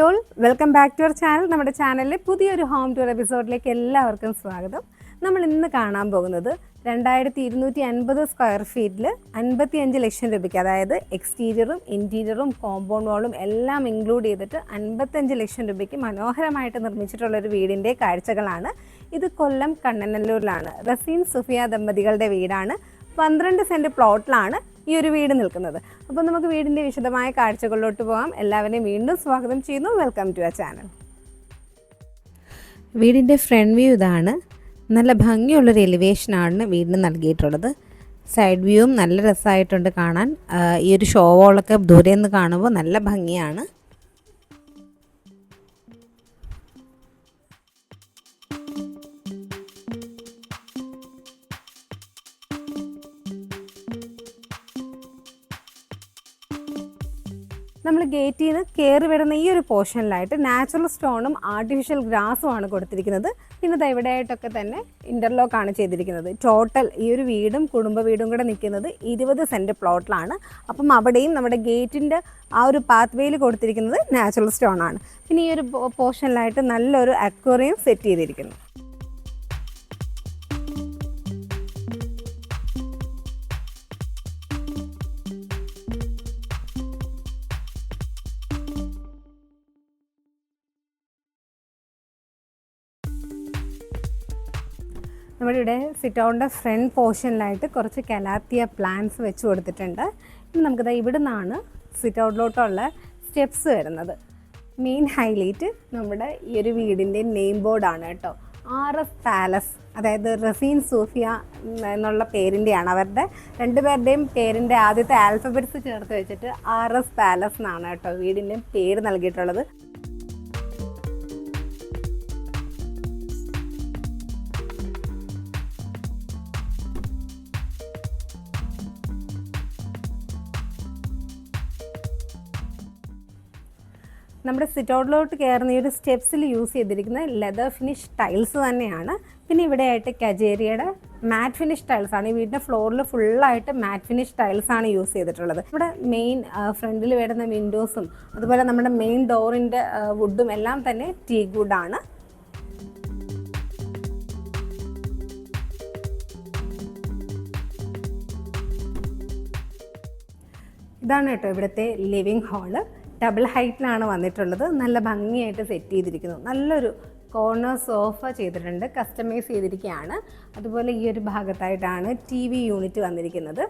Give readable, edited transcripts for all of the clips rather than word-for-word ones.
All, welcome back to our channel. നമ്മുടെ ചാനലിലെ പുതിയൊരു ഹോം ടൂർ എപ്പിസോഡിലേക്ക് എല്ലാവർക്കും സ്വാഗതം. നമ്മൾ ഇന്ന് കാണാൻ പോകുന്നത് 2250 സ്ക്വയർ ഫീറ്റിൽ 55 ലക്ഷം രൂപയ്ക്ക്, അതായത് എക്സ്റ്റീരിയറും ഇൻറ്റീരിയറും കോമ്പൗണ്ട് വാളും എല്ലാം ഇൻക്ലൂഡ് ചെയ്തിട്ട് 55 ലക്ഷം രൂപയ്ക്ക് മനോഹരമായിട്ട് നിർമ്മിച്ചിട്ടുള്ളൊരു വീടിൻ്റെ കാഴ്ചകളാണ്. ഇത് കൊല്ലം കണ്ണനല്ലൂരിലാണ്. റസീൻ സുഫിയ ദമ്പതികളുടെ വീടാണ്. 12 സെൻറ്റ് പ്ലോട്ടിലാണ് ഈ ഒരു വീട് നിൽക്കുന്നത്. അപ്പോൾ നമുക്ക് വീടിൻ്റെ വിശദമായ കാഴ്ചകളിലോട്ട് പോകാം. എല്ലാവരെയും വീണ്ടും സ്വാഗതം ചെയ്യുന്നു. Welcome to our channel. വീടിൻ്റെ ഫ്രണ്ട് വ്യൂ ഇതാണ്. നല്ല ഭംഗിയുള്ളൊരു എലിവേഷനാണ് വീടിന് നൽകിയിട്ടുള്ളത്. സൈഡ് വ്യൂവും നല്ല രസമായിട്ടുണ്ട് കാണാൻ. ഈ ഒരു ഷോ വാളൊക്കെ ദൂരെ നിന്ന് കാണുമ്പോൾ നല്ല ഭംഗിയാണ്. നമ്മൾ ഗേറ്റിൽ നിന്ന് കയറി വരുന്ന ഈ ഒരു പോർഷനിലായിട്ട് നാച്ചുറൽ സ്റ്റോണും ആർട്ടിഫിഷ്യൽ ഗ്രാസും ആണ് കൊടുത്തിരിക്കുന്നത്. പിന്നെ ഇവിടെയായിട്ടൊക്കെ തന്നെ ഇൻ്റർലോക്കാണ് ചെയ്തിരിക്കുന്നത്. ടോട്ടൽ ഈ ഒരു വീടും കുടുംബ വീടും കൂടെ നിൽക്കുന്നത് 20 സെൻറ്റ് പ്ലോട്ടിലാണ്. അപ്പം അവിടെയും നമ്മുടെ ഗേറ്റിൻ്റെ ആ ഒരു പാത്ത് വേയിൽ കൊടുത്തിരിക്കുന്നത് നാച്ചുറൽ സ്റ്റോൺ ആണ്. പിന്നെ ഈ ഒരു പോർഷനിലായിട്ട് നല്ലൊരു അക്വേറിയം സെറ്റ് ചെയ്തിരിക്കുന്നു. നമ്മളിവിടെ സിറ്റ് ഔട്ടിൻ്റെ ഫ്രണ്ട് പോർഷനിലായിട്ട് കുറച്ച് കലാത്തിയ പ്ലാന്റ്സ് വെച്ച് കൊടുത്തിട്ടുണ്ട്. ഇനി നമുക്കിത് ഇവിടെ നിന്നാണ് സിറ്റ് ഔട്ടിലോട്ടുള്ള സ്റ്റെപ്സ് വരുന്നത്. മെയിൻ ഹൈലൈറ്റ് നമ്മുടെ ഈ ഒരു വീടിൻ്റെ നെയിം ബോർഡാണ് കേട്ടോ. RS പാലസ്, അതായത് റസീൻ സൂഫിയ എന്നുള്ള പേരിൻ്റെയാണ്. അവരുടെ രണ്ടുപേരുടെയും പേരിൻ്റെ ആദ്യത്തെ ആൽഫബറ്റ്സ് ചേർത്ത് വെച്ചിട്ട് RS പാലസ് എന്നാണ് കേട്ടോ വീടിൻ്റെ പേര് നൽകിയിട്ടുള്ളത്. നമ്മുടെ സിറ്റ് ഔട്ടിലോട്ട് കയറുന്ന ഈ ഒരു സ്റ്റെപ്സിൽ യൂസ് ചെയ്തിരിക്കുന്ന ലെതർ ഫിനിഷ് ടൈൽസ് തന്നെയാണ്. പിന്നെ ഇവിടെയായിട്ട് കജേരിയുടെ മാറ്റ് ഫിനിഷ് ടൈൽസാണ്. ഈ വീടിൻ്റെ ഫ്ലോറിൽ ഫുള്ളായിട്ട് മാറ്റ് ഫിനിഷ് ടൈൽസാണ് യൂസ് ചെയ്തിട്ടുള്ളത്. ഇവിടെ മെയിൻ ഫ്രണ്ടിൽ വരുന്ന വിൻഡോസും അതുപോലെ നമ്മുടെ മെയിൻ ഡോറിൻ്റെ വുഡും എല്ലാം തന്നെ ടീക്ക് വുഡാണ്. ഇതാണ് കേട്ടോ ഇവിടുത്തെ ലിവിങ് ഹാള്. ഡബിൾ ഹൈറ്റിലാണ് വന്നിട്ടുള്ളത്. നല്ല ഭംഗിയായിട്ട് സെറ്റ് ചെയ്തിരിക്കുന്നു. നല്ലൊരു കോർണർ സോഫ ചെയ്തിട്ടുണ്ട്, കസ്റ്റമൈസ് ചെയ്തിരിക്കുകയാണ്. അതുപോലെ ഈ ഒരു ഭാഗത്തായിട്ടാണ് TV യൂണിറ്റ് വന്നിരിക്കുന്നത്.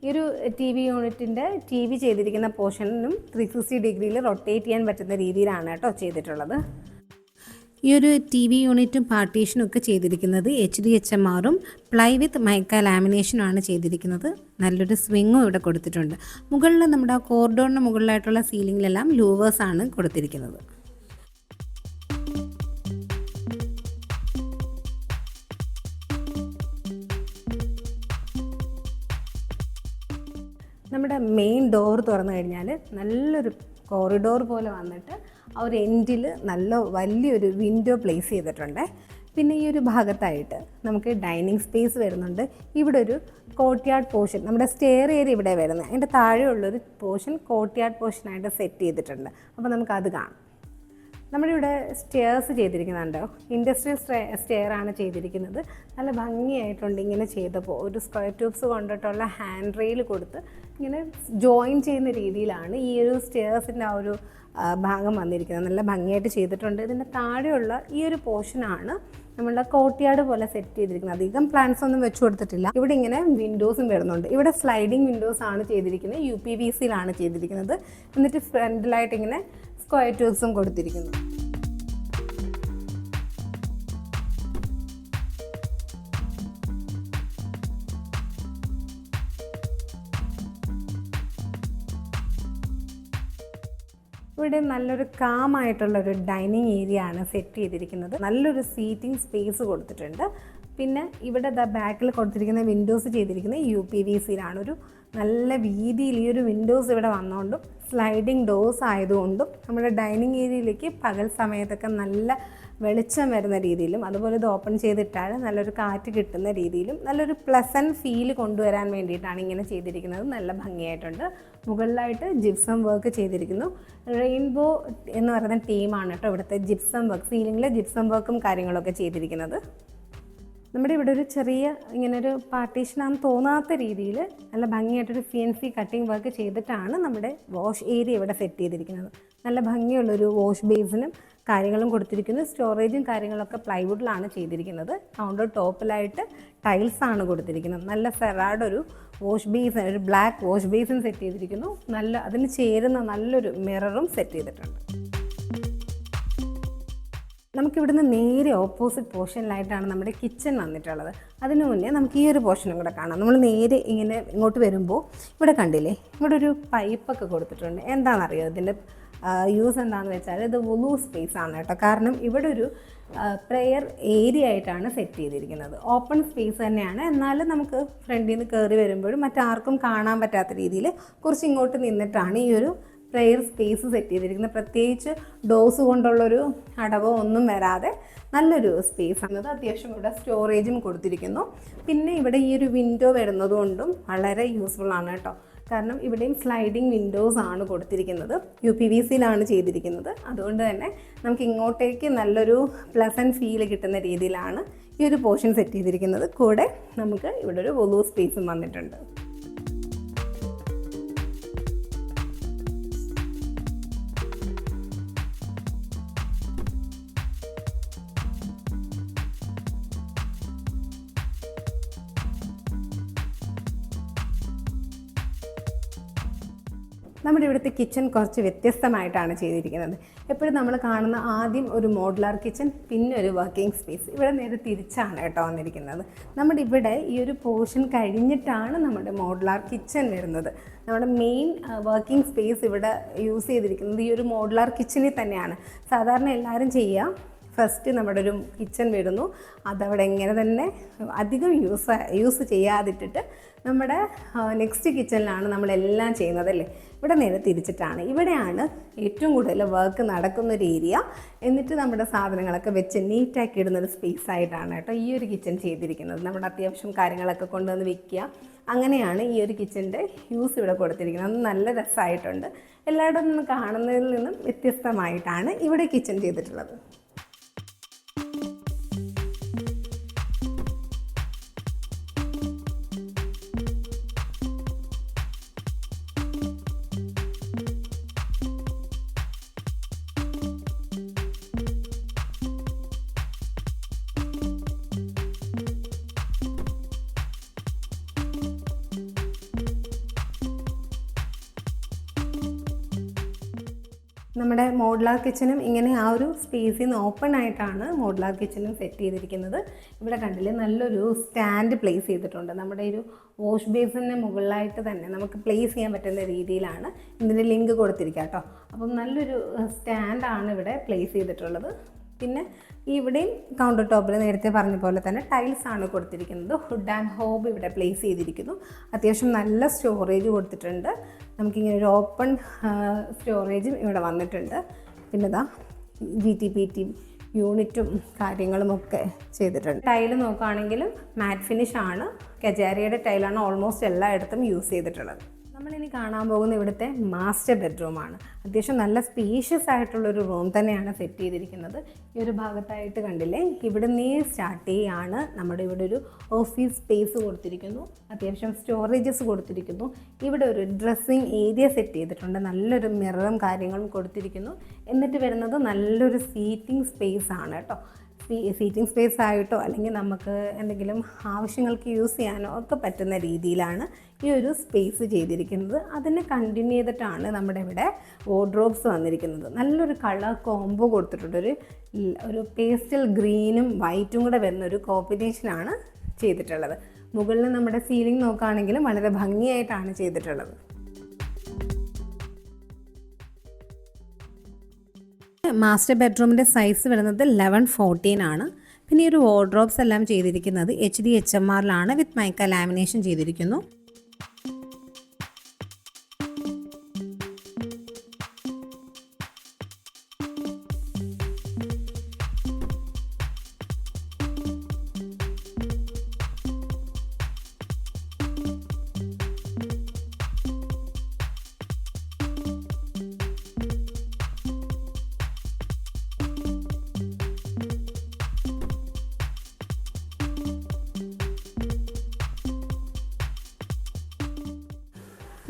ഈ ഒരു TV യൂണിറ്റിൻ്റെ TV ചെയ്തിരിക്കുന്ന പോർഷനും 360 ഡിഗ്രിയിൽ റൊട്ടേറ്റ് ചെയ്യാൻ പറ്റുന്ന രീതിയിലാണ് കേട്ടോ ചെയ്തിട്ടുള്ളത്. ഈ ഒരു TV യൂണിറ്റും പാർട്ടീഷനും ഒക്കെ ചെയ്തിരിക്കുന്നത് HDHMRും പ്ലൈ വിത്ത് മൈക്ക ലാമിനേഷനുമാണ് ചെയ്തിരിക്കുന്നത്. നല്ലൊരു സ്വിങ്ങും ഇവിടെ കൊടുത്തിട്ടുണ്ട്. മുകളിൽ നമ്മുടെ കോറിഡോറിന് മുകളിലായിട്ടുള്ള സീലിങ്ങിലെല്ലാം ലൂവേഴ്സാണ് കൊടുത്തിരിക്കുന്നത്. നമ്മുടെ മെയിൻ ഡോർ തുറന്നു കഴിഞ്ഞാൽ നല്ലൊരു കോറിഡോർ പോലെ വന്നിട്ട് ആ ഒരു എൻഡിൽ നല്ല വലിയൊരു വിൻഡോ പ്ലേസ് ചെയ്തിട്ടുണ്ട്. പിന്നെ ഈ ഒരു ഭാഗത്തായിട്ട് നമുക്ക് ഡൈനിങ് സ്പേസ് വരുന്നുണ്ട്. ഇവിടെ ഒരു കോർട്ട്യാർഡ് പോർഷൻ, നമ്മുടെ സ്റ്റെയർ ഏരിയ ഇവിടെ വരുന്നത്, അതിൻ്റെ താഴെയുള്ളൊരു പോർഷൻ കോർട്ട്യാർഡ് പോർഷനായിട്ട് സെറ്റ് ചെയ്തിട്ടുണ്ട്. അപ്പോൾ നമുക്കത് കാണാം. നമ്മുടെ ഇവിടെ സ്റ്റെയർസ് ചെയ്തിരിക്കുന്നുണ്ടോ, ഇൻഡസ്ട്രിയൽ സ്റ്റെയറാണ് ചെയ്തിരിക്കുന്നത്. നല്ല ഭംഗിയായിട്ടുണ്ട്. ഇങ്ങനെ ചെയ്തപ്പോൾ ഒരു സ്ക്വയർ ട്യൂബ്സ് കൊണ്ടിട്ടുള്ള ഹാൻഡ് റെയിൽ കൊടുത്ത് ഇങ്ങനെ ജോയിൻ ചെയ്യുന്ന രീതിയിലാണ് ഈ ഒരു സ്റ്റെയർസിൻ്റെ ആ ഒരു ഭാഗം വന്നിരിക്കുന്നത്. നല്ല ഭംഗിയായിട്ട് ചെയ്തിട്ടുണ്ട്. ഇതിൻ്റെ താഴെയുള്ള ഈ ഒരു പോർഷനാണ് നമ്മളുടെ കോർട്ട്യാർഡ് പോലെ സെറ്റ് ചെയ്തിരിക്കുന്നത്. അധികം പ്ലാന്റ്സ് ഒന്നും വെച്ച് കൊടുത്തിട്ടില്ല. ഇവിടെ ഇങ്ങനെ വിൻഡോസും വരുന്നുണ്ട്. ഇവിടെ സ്ലൈഡിങ് വിൻഡോസ് ആണ് ചെയ്തിരിക്കുന്നത്. UPVCയിലാണ് ചെയ്തിരിക്കുന്നത്. എന്നിട്ട് ഫ്രണ്ടിലായിട്ട് ഇങ്ങനെ സ്ക്വയർ ട്യൂബ്സും കൊടുത്തിരിക്കുന്നു. ഇവിടെ നല്ലൊരു കാമായിട്ടുള്ളൊരു ഡൈനിങ് ഏരിയ ആണ് സെറ്റ് ചെയ്തിരിക്കുന്നത്. നല്ലൊരു സീറ്റിംഗ് സ്പേസ് കൊടുത്തിട്ടുണ്ട്. പിന്നെ ഇവിടെ ബാക്കിൽ കൊടുത്തിരിക്കുന്ന വിൻഡോസ് ചെയ്തിരിക്കുന്നത് UPVCയിലാണ്. ഒരു നല്ല വീതിയിൽ ഈ ഒരു വിൻഡോസ് ഇവിടെ വന്നുകൊണ്ടും സ്ലൈഡിങ് ഡോർസ് ആയതുകൊണ്ടും നമ്മുടെ ഡൈനിങ് ഏരിയയിലേക്ക് പകൽ സമയത്തൊക്കെ നല്ല വെളിച്ചം വരുന്ന രീതിയിലും അതുപോലെ ഇത് ഓപ്പൺ ചെയ്തിട്ടാൽ നല്ലൊരു കാറ്റ് കിട്ടുന്ന രീതിയിലും നല്ലൊരു പ്ലസൻറ്റ് ഫീൽ കൊണ്ടുവരാൻ വേണ്ടിയിട്ടാണ് ഇങ്ങനെ ചെയ്തിരിക്കുന്നത്. നല്ല ഭംഗിയായിട്ടുണ്ട്. മുകളിലായിട്ട് ജിപ്സം വർക്ക് ചെയ്തിരിക്കുന്നു. റെയിൻബോ എന്ന് പറയുന്ന ടീമാണ് കേട്ടോ ഇവിടുത്തെ ജിപ്സം വർക്ക്, സീലിങ്ങിൽ ജിപ്സം വർക്കും കാര്യങ്ങളൊക്കെ ചെയ്തിരിക്കുന്നത്. നമ്മുടെ ഇവിടെ ഒരു ചെറിയ ഇങ്ങനൊരു പാർട്ടീഷനാണെന്ന് തോന്നാത്ത രീതിയിൽ നല്ല ഭംഗിയായിട്ടൊരു CNC കട്ടിങ് വർക്ക് ചെയ്തിട്ടാണ് നമ്മുടെ വാഷ് ഏരിയ ഇവിടെ സെറ്റ് ചെയ്തിരിക്കുന്നത്. നല്ല ഭംഗിയുള്ളൊരു വാഷ് ബേസിനും കാര്യങ്ങളും കൊടുത്തിരിക്കുന്നു. സ്റ്റോറേജും കാര്യങ്ങളൊക്കെ പ്ലൈവുഡിലാണ് ചെയ്തിരിക്കുന്നത്. കൗണ്ടർ ടോപ്പിലായിട്ട് ടൈൽസാണ് കൊടുത്തിരിക്കുന്നത്. നല്ല ഫെറാഡ് ഒരു വാഷ് ബേസിൻ, ഒരു ബ്ലാക്ക് വാഷ് ബേസിൻ സെറ്റ് ചെയ്തിരിക്കുന്നു. അതിന് ചേരുന്ന നല്ലൊരു മിററും സെറ്റ് ചെയ്തിട്ടുണ്ട്. നമുക്കിവിടുന്ന് നേരെ ഓപ്പോസിറ്റ് പോർഷനിലായിട്ടാണ് നമ്മുടെ കിച്ചൺ വന്നിട്ടുള്ളത്. അതിനു മുന്നേ നമുക്ക് ഈ ഒരു പോർഷനും കൂടെ കാണാം. നമ്മൾ നേരെ ഇങ്ങനെ ഇങ്ങോട്ട് വരുമ്പോൾ ഇവിടെ കണ്ടില്ലേ, ഇവിടെ ഒരു പൈപ്പൊക്കെ കൊടുത്തിട്ടുണ്ട്. എന്താണെന്നറിയോ ഇതിൻ്റെ യൂസ് എന്താണെന്ന് വെച്ചാൽ ഇത് വുളു സ്പേസ് ആണ് കേട്ടോ. കാരണം ഇവിടെ ഒരു പ്രെയർ ഏരിയ ആയിട്ടാണ് സെറ്റ് ചെയ്തിരിക്കുന്നത്. ഓപ്പൺ സ്പേസ് തന്നെയാണ്, എന്നാലും നമുക്ക് ഫ്രണ്ടിൽ നിന്ന് കയറി വരുമ്പോഴും മറ്റാർക്കും കാണാൻ പറ്റാത്ത രീതിയിൽ കുറച്ച് ഇങ്ങോട്ട് നിന്നിട്ടാണ് ഈ ഒരു പ്രെയർ സ്പേസ് സെറ്റ് ചെയ്തിരിക്കുന്നത്. പ്രത്യേകിച്ച് ഡോസ് കൊണ്ടുള്ളൊരു അടവോ ഒന്നും വരാതെ നല്ലൊരു സ്പേസ് ആണ്. അത്യാവശ്യം ഇവിടെ സ്റ്റോറേജും കൊടുത്തിരിക്കുന്നു. പിന്നെ ഇവിടെ ഈ ഒരു വിൻഡോ വരുന്നതുകൊണ്ടും വളരെ യൂസ്ഫുൾ ആണ് കേട്ടോ. കാരണം ഇവിടെയും സ്ലൈഡിങ് വിൻഡോസ് ആണ് കൊടുത്തിരിക്കുന്നത്. UPVCയിലാണ് ചെയ്തിരിക്കുന്നത്. അതുകൊണ്ട് തന്നെ നമുക്ക് ഇങ്ങോട്ടേക്ക് നല്ലൊരു പ്ലസൻറ്റ് ഫീൽ കിട്ടുന്ന രീതിയിലാണ് ഈ ഒരു പോർഷൻ സെറ്റ് ചെയ്തിരിക്കുന്നത്. കൂടെ നമുക്ക് ഇവിടെ ഒരു വുളു സ്പേസും വന്നിട്ടുണ്ട്. നമ്മുടെ ഇവിടുത്തെ കിച്ചൺ കുറച്ച് വ്യത്യസ്തമായിട്ടാണ് ചെയ്തിരിക്കുന്നത്. എപ്പോഴും നമ്മൾ കാണുന്ന ആദ്യം ഒരു മോഡുലാർ കിച്ചൺ, പിന്നെ ഒരു വർക്കിംഗ് സ്പേസ്. ഇവിടെ നേരെ തിരിച്ചാണ് കേട്ടോ വന്നിരിക്കുന്നത്. നമ്മുടെ ഇവിടെ ഈ ഒരു പോർഷൻ കഴിഞ്ഞിട്ടാണ് നമ്മുടെ മോഡുലാർ കിച്ചൺ വരുന്നത്. നമ്മുടെ മെയിൻ വർക്കിംഗ് സ്പേസ് ഇവിടെ യൂസ് ചെയ്തിരിക്കുന്നത് ഈ ഒരു മോഡുലാർ കിച്ചണിൽ തന്നെയാണ്. സാധാരണ എല്ലാവരും ചെയ്യുക, ഫസ്റ്റ് നമ്മുടെ ഒരു കിച്ചൺ വരുന്നു, അതവിടെ ഇങ്ങനെ തന്നെ അധികം യൂസ് ചെയ്യാതിട്ടിട്ട് നമ്മുടെ നെക്സ്റ്റ് കിച്ചണിലാണ് നമ്മളെല്ലാം ചെയ്യുന്നതല്ലേ. ഇവിടെ നേരെ തിരിച്ചിട്ടാണ്. ഇവിടെയാണ് ഏറ്റവും കൂടുതൽ വർക്ക് നടക്കുന്നൊരു ഏരിയ. എന്നിട്ട് നമ്മുടെ സാധനങ്ങളൊക്കെ വെച്ച് നീറ്റാക്കി ഇടുന്നൊരു സ്പേസ് ആയിട്ടാണ് കേട്ടോ ഈ ഒരു കിച്ചൺ ചെയ്തിരിക്കുന്നത്. നമ്മുടെ അത്യാവശ്യം കാര്യങ്ങളൊക്കെ കൊണ്ടുവന്ന് വെക്കുക, അങ്ങനെയാണ് ഈ ഒരു കിച്ചൻ്റെ യൂസ് ഇവിടെ കൊടുത്തിരിക്കുന്നത്. അത് നല്ല രസമായിട്ടുണ്ട്. എല്ലായിടത്തും നിന്ന് കാണുന്നതിൽ നിന്നും വ്യത്യസ്തമായിട്ടാണ് ഇവിടെ കിച്ചൺ ചെയ്തിട്ടുള്ളത്. നമ്മുടെ മോഡുലാർ കിച്ചനും ഇങ്ങനെ ആ ഒരു സ്പേസിൽ നിന്ന് ഓപ്പൺ ആയിട്ടാണ് മോഡുലാർ കിച്ചനും സെറ്റ് ചെയ്തിരിക്കുന്നത്. ഇവിടെ കണ്ടില്ലേ, നല്ലൊരു സ്റ്റാൻഡ് പ്ലേസ് ചെയ്തിട്ടുണ്ട്. നമ്മുടെ ഒരു വാഷ് ബേസിന് മുകളിലായിട്ട് തന്നെ നമുക്ക് പ്ലേസ് ചെയ്യാൻ പറ്റുന്ന രീതിയിലാണ് ഇതിൻ്റെ ലിങ്ക് കൊടുത്തിരിക്കുക കേട്ടോ. അപ്പം നല്ലൊരു സ്റ്റാൻഡാണ് ഇവിടെ പ്ലേസ് ചെയ്തിട്ടുള്ളത്. പിന്നെ ഇവിടെയും കൗണ്ടർ ടോപ്പിൽ നേരത്തെ പറഞ്ഞ പോലെ തന്നെ ടൈൽസ് ആണ് കൊടുത്തിരിക്കുന്നത്. ഹുഡ് ആൻഡ് ഹോബ് ഇവിടെ പ്ലേസ് ചെയ്തിരിക്കുന്നു. അത്യാവശ്യം നല്ല സ്റ്റോറേജ് കൊടുത്തിട്ടുണ്ട്. നമുക്കിങ്ങനെ ഒരു ഓപ്പൺ സ്റ്റോറേജും ഇവിടെ വന്നിട്ടുണ്ട്. പിന്നെ ഇതാ GTPT യൂണിറ്റും കാര്യങ്ങളുമൊക്കെ ചെയ്തിട്ടുണ്ട്. ടൈല് നോക്കുകയാണെങ്കിലും മാറ്റ് ഫിനിഷ് ആണ്. കജാരിയുടെ ടൈലാണ് ഓൾമോസ്റ്റ് എല്ലായിടത്തും യൂസ് ചെയ്തിട്ടുള്ളത്. നമ്മളിനി കാണാൻ പോകുന്ന ഇവിടുത്തെ മാസ്റ്റർ ബെഡ്റൂമാണ്. അത്യാവശ്യം നല്ല സ്പേഷ്യസ് ആയിട്ടുള്ളൊരു റൂം തന്നെയാണ് സെറ്റ് ചെയ്തിരിക്കുന്നത്. ഈ ഒരു ഭാഗത്തായിട്ട് കണ്ടില്ലേ, ഇവിടെ നിന്ന് സ്റ്റാർട്ട് ചെയ്യാണ് നമ്മുടെ ഇവിടെ ഒരു ഓഫീസ് സ്പേസ് കൊടുത്തിരിക്കുന്നു. അത്യാവശ്യം സ്റ്റോറേജസ് കൊടുത്തിരിക്കുന്നു. ഇവിടെ ഒരു ഡ്രസ്സിങ് ഏരിയ സെറ്റ് ചെയ്തിട്ടുണ്ട്. നല്ലൊരു മിററും കാര്യങ്ങളും കൊടുത്തിരിക്കുന്നു. എന്നിട്ട് വരുന്നത് നല്ലൊരു സീറ്റിംഗ് സ്പേസ് ആണ് കേട്ടോ. സീറ്റിംഗ് സ്പേസ് ആയിട്ടോ അല്ലെങ്കിൽ നമുക്ക് എന്തെങ്കിലും ആവശ്യങ്ങൾക്ക് യൂസ് ചെയ്യാനോ ഒക്കെ പറ്റുന്ന രീതിയിലാണ് ഈ ഒരു സ്പേസ് ചെയ്തിരിക്കുന്നത്. അതിനെ കണ്ടിന്യൂ ചെയ്തിട്ടാണ് നമ്മുടെ ഇവിടെ വാർഡ്രോബ്സ് വന്നിരിക്കുന്നത്. നല്ലൊരു കളർ കോംബോ കൊടുത്തിട്ടുണ്ട്. ഒരു പേസ്റ്റൽ ഗ്രീനും വൈറ്റും കൂടെ വരുന്നൊരു കോമ്പിനേഷനാണ് ചെയ്തിട്ടുള്ളത്. മുകളിൽ നമ്മുടെ സീലിംഗ് നോക്കുകയാണെങ്കിലും വളരെ ഭംഗിയായിട്ടാണ് ചെയ്തിട്ടുള്ളത്. മാസ്റ്റർ ബെഡ്റൂമിൻ്റെ സൈസ് വരുന്നത് 11-14 ആണ്. പിന്നെ ഈ ഒരു വാർഡ്രോബ്സ് എല്ലാം ചെയ്തിരിക്കുന്നത് HDHMRലാണ് വിത്ത് മൈക്ക ലാമിനേഷൻ ചെയ്തിരിക്കുന്നു.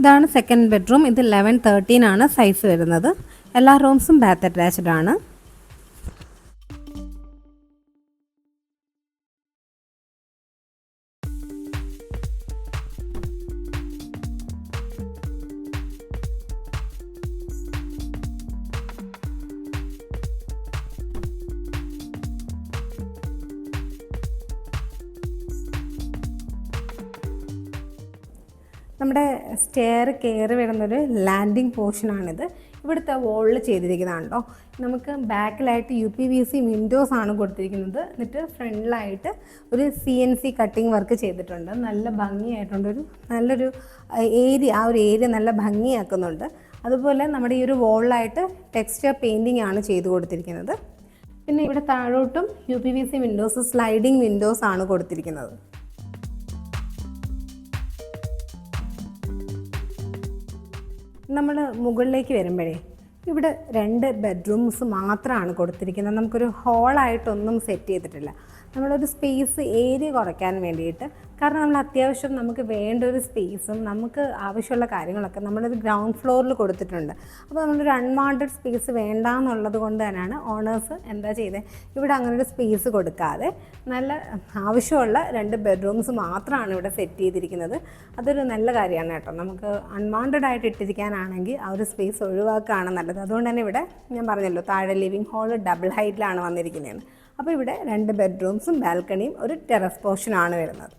ഇതാണ് സെക്കൻഡ് ബെഡ്റൂം. ഇത് 11-13 ആണ് സൈസ് വരുന്നത്. എല്ലാ റൂംസും ബാത്ത് അറ്റാച്ച്ഡ് ആണ്. നമ്മുടെ സ്റ്റെയർ കയറി വരുന്നൊരു ലാൻഡിങ് പോർഷനാണിത്. ഇവിടുത്തെ വോളിൽ ചെയ്തിരിക്കുന്നതാണല്ലോ. നമുക്ക് ബാക്കിലായിട്ട് UPVC വിൻഡോസ് ആണ് കൊടുത്തിരിക്കുന്നത്. എന്നിട്ട് ഫ്രണ്ടിലായിട്ട് ഒരു CNC കട്ടിങ് വർക്ക് ചെയ്തിട്ടുണ്ട്. നല്ല ഭംഗിയായിട്ടുണ്ട്. നല്ലൊരു ഏരിയ, ആ ഒരു ഏരിയ നല്ല ഭംഗിയാക്കുന്നുണ്ട്. അതുപോലെ നമ്മുടെ ഈ ഒരു വോളിലായിട്ട് ടെക്സ്ചർ പെയിൻറ്റിംഗ് ആണ് ചെയ്ത് കൊടുത്തിരിക്കുന്നത്. പിന്നെ ഇവിടെ താഴോട്ടും UPVC വിൻഡോസ്, സ്ലൈഡിങ് വിൻഡോസ് ആണ് കൊടുത്തിരിക്കുന്നത്. നമ്മൾ മുകളിലേക്ക് വരുമ്പോഴേ ഇവിടെ 2 ബെഡ്റൂംസ് മാത്രമാണ് കൊടുത്തിരിക്കുന്നത്. നമുക്കൊരു ഹോളായിട്ടൊന്നും സെറ്റ് ചെയ്തിട്ടില്ല. നമ്മളൊരു സ്പേസ് ഏരിയ കുറയ്ക്കാൻ വേണ്ടിയിട്ട്, കാരണം നമ്മൾ അത്യാവശ്യം നമുക്ക് വേണ്ട ഒരു സ്പേസും നമുക്ക് ആവശ്യമുള്ള കാര്യങ്ങളൊക്കെ നമ്മളൊരു ഗ്രൗണ്ട് ഫ്ലോറിൽ കൊടുത്തിട്ടുണ്ട്. അപ്പോൾ നമ്മളൊരു അൺവാണ്ടഡ് സ്പേസ് വേണ്ട എന്നുള്ളത് കൊണ്ട് തന്നെയാണ് ഓണേഴ്സ് എന്താ ചെയ്തത്, ഇവിടെ അങ്ങനെ ഒരു സ്പേസ് കൊടുക്കാതെ നല്ല ആവശ്യമുള്ള 2 ബെഡ്റൂംസ് മാത്രമാണ് ഇവിടെ സെറ്റ് ചെയ്തിരിക്കുന്നത്. അതൊരു നല്ല കാര്യമാണ് കേട്ടോ. നമുക്ക് അൺവാണ്ടഡ് ആയിട്ട് ഇട്ടിരിക്കാനാണെങ്കിൽ ആ ഒരു സ്പേസ് ഒഴിവാക്കുകയാണ് നല്ലത്. അതുകൊണ്ട് തന്നെ ഇവിടെ ഞാൻ പറഞ്ഞല്ലോ, താഴെ ലിവിങ് ഹാള് ഡബിൾ ഹൈറ്റിലാണ് വന്നിരിക്കുന്നതെന്ന്. അപ്പോൾ ഇവിടെ 2 ബെഡ്റൂംസും ബാൽക്കണിയും ഒരു ടെറസ് പോർഷനാണ് വരുന്നത്.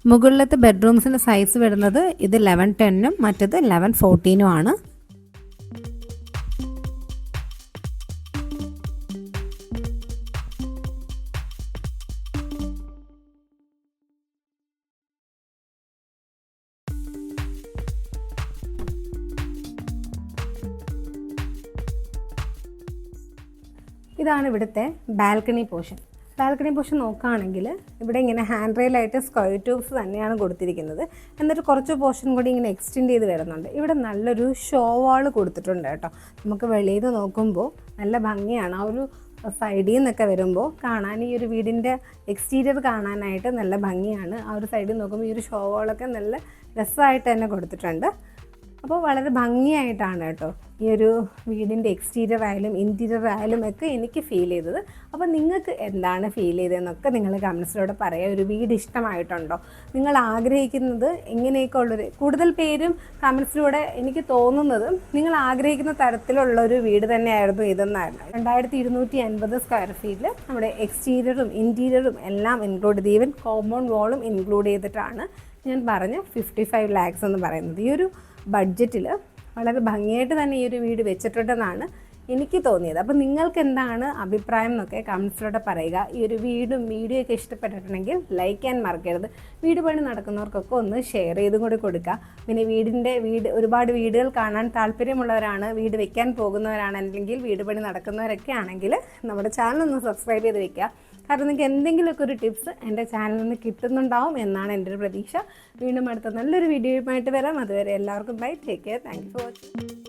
മുകളിലത്തെ ബെഡ്റൂംസിൻ്റെ സൈസ് വരുന്നത് ഇത് 11-10 മറ്റത് 11-14 ആണ്. ഇതാണ് ഇവിടുത്തെ ബാൽക്കണി പോർഷൻ. ബാൽക്കണി പോർഷൻ നോക്കുകയാണെങ്കിൽ ഇവിടെ ഇങ്ങനെ ഹാൻഡ് റെയിലായിട്ട് സ്ക്വയർ ട്യൂബ്സ് തന്നെയാണ് കൊടുത്തിരിക്കുന്നത്. എന്നിട്ട് കുറച്ച് പോർഷൻ കൂടി ഇങ്ങനെ എക്സ്റ്റെൻഡ് ചെയ്ത് വരുന്നുണ്ട്. ഇവിടെ നല്ലൊരു ഷോ വാൾ കൊടുത്തിട്ടുണ്ട് കേട്ടോ. നമുക്ക് വെളിയിൽ നിന്ന് നോക്കുമ്പോൾ നല്ല ഭംഗിയാണ്. ആ ഒരു സൈഡിൽ നിന്നൊക്കെ വരുമ്പോൾ കാണാൻ, ഈ ഒരു വീടിൻ്റെ എക്സ്റ്റീരിയർ കാണാനായിട്ട് നല്ല ഭംഗിയാണ്. ആ ഒരു സൈഡിൽ നോക്കുമ്പോൾ ഈ ഒരു ഷോ വാളൊക്കെ നല്ല രസമായിട്ട് തന്നെ കൊടുത്തിട്ടുണ്ട്. അപ്പോൾ വളരെ ഭംഗിയായിട്ടാണ് കേട്ടോ ഈ ഒരു വീടിൻ്റെ എക്സ്റ്റീരിയർ ആയാലും ഇൻറ്റീരിയർ ആയാലും ഒക്കെ എനിക്ക് ഫീൽ ചെയ്തത്. അപ്പോൾ നിങ്ങൾക്ക് എന്താണ് ഫീൽ ചെയ്തതെന്നൊക്കെ നിങ്ങൾ കമൻസിലൂടെ പറയുക. ഒരു വീട് ഇഷ്ടമായിട്ടുണ്ടോ, നിങ്ങൾ ആഗ്രഹിക്കുന്നത് എങ്ങനെയൊക്കെ ഉള്ളൊരു, കൂടുതൽ പേരും കമൻസിലൂടെ എനിക്ക് തോന്നുന്നത് നിങ്ങൾ ആഗ്രഹിക്കുന്ന തരത്തിലുള്ളൊരു വീട് തന്നെയായിരുന്നു ഇതെന്നായിരുന്നു. 2250 സ്ക്വയർ ഫീറ്റിൽ നമ്മുടെ എക്സ്റ്റീരിയറും ഇൻറ്റീരിയറും എല്ലാം ഇൻക്ലൂഡ് ചെയ്ത്, ഈവൻ കോമ്പൗണ്ട് വാളും ഇൻക്ലൂഡ് ചെയ്തിട്ടാണ് ഞാൻ പറഞ്ഞ 55 lakhs എന്ന് പറയുന്നത്. ഈ ഒരു ബഡ്ജറ്റിൽ വളരെ ഭംഗിയായിട്ട് തന്നെ ഈ ഒരു വീട് വെച്ചിട്ടുണ്ടെന്നാണ് എനിക്ക് തോന്നിയത്. അപ്പോൾ നിങ്ങൾക്ക് എന്താണ് അഭിപ്രായം എന്നൊക്കെ കമൻസിലൂടെ പറയുക. ഈ ഒരു വീടും വീഡിയോ ഒക്കെ ഇഷ്ടപ്പെട്ടിട്ടുണ്ടെങ്കിൽ ലൈക്ക് ചെയ്യാൻ മറക്കരുത്. വീട് പണി നടക്കുന്നവർക്കൊക്കെ ഒന്ന് ഷെയർ ചെയ്തും കൂടി കൊടുക്കുക. പിന്നെ ഒരുപാട് വീടുകൾ കാണാൻ താല്പര്യമുള്ളവരാണ്, വീട് വെക്കാൻ പോകുന്നവരാണ്, അല്ലെങ്കിൽ വീട് പണി നടക്കുന്നവരൊക്കെ ആണെങ്കിൽ നമ്മുടെ ചാനൽ ഒന്ന് സബ്സ്ക്രൈബ് ചെയ്ത് വെക്കുക. കാരണം നിങ്ങൾക്ക് എന്തെങ്കിലുമൊക്കെ ഒരു ടിപ്സ് എൻ്റെ ചാനലിൽ നിന്ന് കിട്ടുന്നുണ്ടാവും എന്നാണ് എൻ്റെ ഒരു പ്രതീക്ഷ. വീണ്ടും അടുത്ത നല്ലൊരു വീഡിയോയുമായിട്ട് വരാം. അതുവരെ എല്ലാവർക്കും bye, take care, thank you for watching.